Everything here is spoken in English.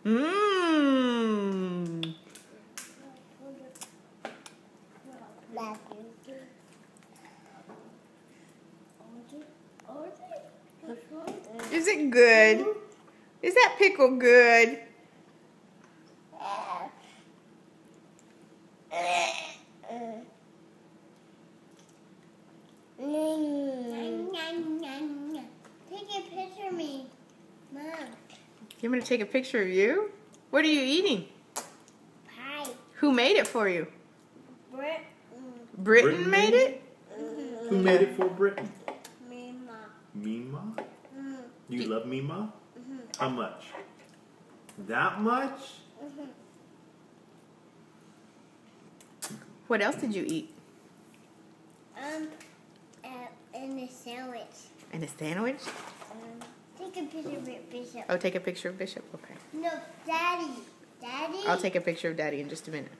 Mmm. Is it good? Is that pickle good? Take a picture of me, Mom. You want me to take a picture of you? What are you eating? Pie. Who made it for you? Britain. Britain made it? Who made it for Britain? Mima. Mima? Mm. You love Mima? Mm-hmm. How much? That much? Mm-hmm. What else did you eat? In a sandwich. And a sandwich? Take a picture of it, Bishop. Oh, take a picture of Bishop? Okay. No, Daddy. Daddy? I'll take a picture of Daddy in just a minute.